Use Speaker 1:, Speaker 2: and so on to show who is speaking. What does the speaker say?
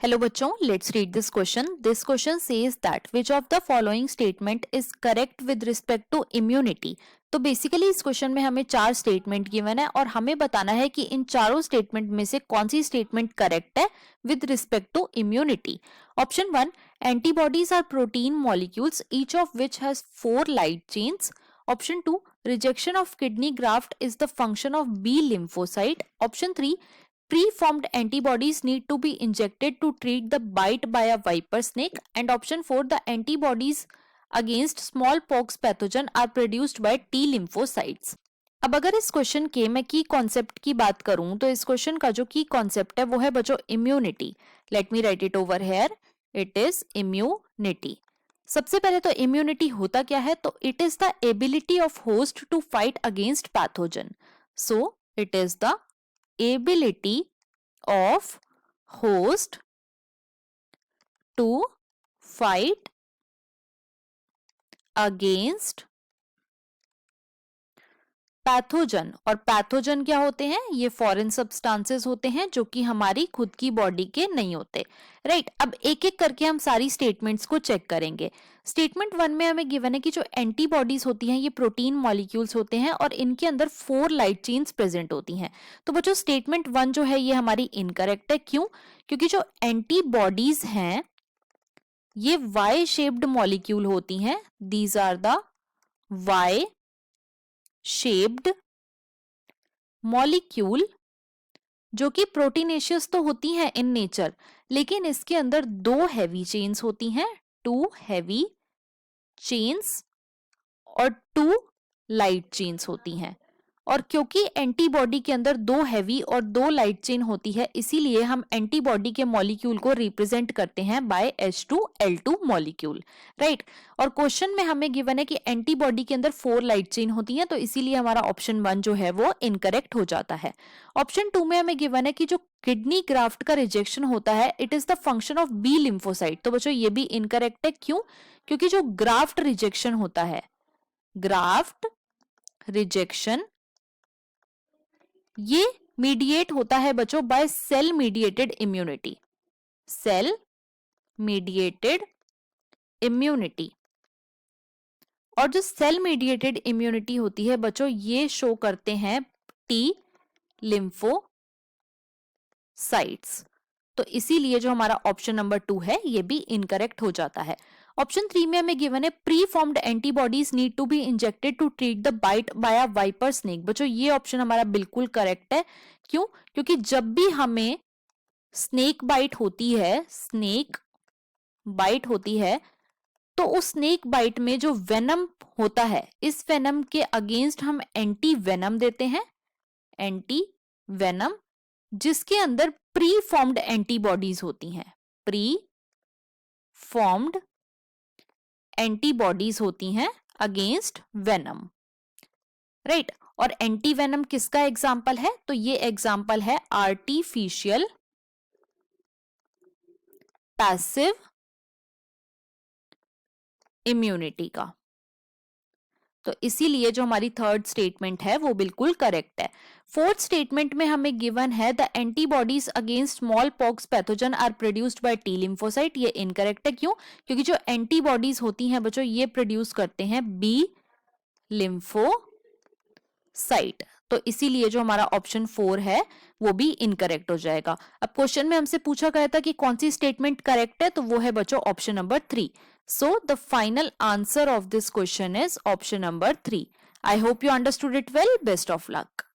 Speaker 1: Hello बच्चों, let's read this question. This question says that which of the following statement is correct with respect to immunity. तो basically इस question में हमें 4 statement given है और हमें बताना है कि इन चारों स्टेटमेंट में से कौन सी स्टेटमेंट करेक्ट है with respect to immunity. Option 1, antibodies are protein molecules each of which has 4 light chains. Option 2, rejection of kidney graft is the function of B lymphocyte. Option 3, preformed antibodies need to be injected to treat the bite by a viper snake. And option 4, the antibodies against smallpox pathogen are produced by T lymphocytes. अब अगर इस question के मैं की concept की बात करूं तो इस क्वेश्चन का जो की कॉन्सेप्ट है वो है बच्चों immunity. Let me write it over here. It is immunity. सबसे पहले तो इम्यूनिटी होता क्या है, तो it is the ability of host to fight against pathogen. So it is the ability of host to fight against pathogen. और pathogen क्या होते हैं? ये फॉरेन सब्सटेंसेस होते हैं जो कि हमारी खुद की बॉडी के नहीं होते. राइट. अब एक एक करके हम सारी स्टेटमेंट्स को चेक करेंगे. स्टेटमेंट 1 में हमें गिवन है कि जो एंटीबॉडीज होती हैं ये प्रोटीन मॉलिक्यूल्स होते हैं और इनके अंदर 4 लाइट चेन्स प्रेजेंट होती हैं. तो बच्चों स्टेटमेंट 1 जो है ये हमारी इनकरेक्ट है. क्यों? क्योंकि जो एंटीबॉडीज हैं ये वाई शेप्ड मॉलिक्यूल होती हैं. These are the Y shaped molecule जो कि प्रोटीनेशियस तो होती हैं इन नेचर, लेकिन इसके अंदर 2 हैवी चेन्स होती हैं, 2 हैवी चेन्स और 2 लाइट चेन्स होती हैं. और क्योंकि एंटीबॉडी के अंदर 2 हैवी और 2 लाइट चेन होती है इसीलिए हम एंटीबॉडी के मॉलिक्यूल को रिप्रेजेंट करते हैं बाय H2L2 मॉलिक्यूल. राइट. और क्वेश्चन में हमें गिवन है कि एंटीबॉडी के अंदर 4 लाइट चेन होती हैं तो इसीलिए हमारा ऑप्शन 1 जो है वो इनकरेक्ट हो जाता है. ऑप्शन 2 में हमें गिवन है कि जो किडनी ग्राफ्ट का रिजेक्शन होता है it is the function of B lymphocyte. तो बच्चों ये भी इनकरेक्ट है. क्यों? क्योंकि जो ग्राफ्ट रिजेक्शन होता है, ग्राफ्ट रिजेक्शन ये मीडिएट होता है बच्चों by cell mediated immunity. Cell mediated immunity. और जो सेल मीडिएटेड इम्यूनिटी होती है बच्चों ये शो करते हैं टी लिम्फोसाइट्स. तो इसीलिए जो हमारा ऑप्शन नंबर 2 है ये भी इनकरेक्ट हो जाता है. ऑप्शन 3 में हमें गिवन है preformed antibodies need to be injected to treat the bite by a viper snake. बच्चों ये ऑप्शन हमारा बिल्कुल करेक्ट है. क्यों? क्योंकि जब भी हमें स्नेक बाइट होती है, स्नेक बाइट होती है तो उस स्नेक बाइट में जो वेनम होता है इस वेनम के अगेंस्ट हम एंटी वेनम देते हैं, एंटी वेनम, जिसके अंदर प्री फॉर्म्ड एंटीबॉडीज होती हैं. प्री फॉर्म्ड एंटीबॉडीज होती हैं अगेंस्ट वेनम. राइट. और एंटी वेनम किसका एग्जाम्पल है? तो ये एग्जाम्पल है आर्टिफिशियल पैसिव इम्यूनिटी का. तो इसीलिए जो हमारी थर्ड स्टेटमेंट है वो बिल्कुल करेक्ट है. फोर्थ स्टेटमेंट में हमें गिवन है the antibodies against smallpox pathogen are produced by T lymphocyte. ये इनकरेक्ट है. क्यों? क्योंकि जो एंटीबॉडीज होती हैं बच्चों ये प्रोड्यूस करते हैं बी लिम्फोसाइट. तो इसीलिए जो हमारा ऑप्शन 4 है वो भी इनकरेक्ट हो जाएगा. अब क्वेश्चन में हमसे पूछा गया था कि कौन सी स्टेटमेंट करेक्ट है, तो वो है बच्चों option number 3. So the final answer of this question is option number 3. I hope you understood it well. Best of luck.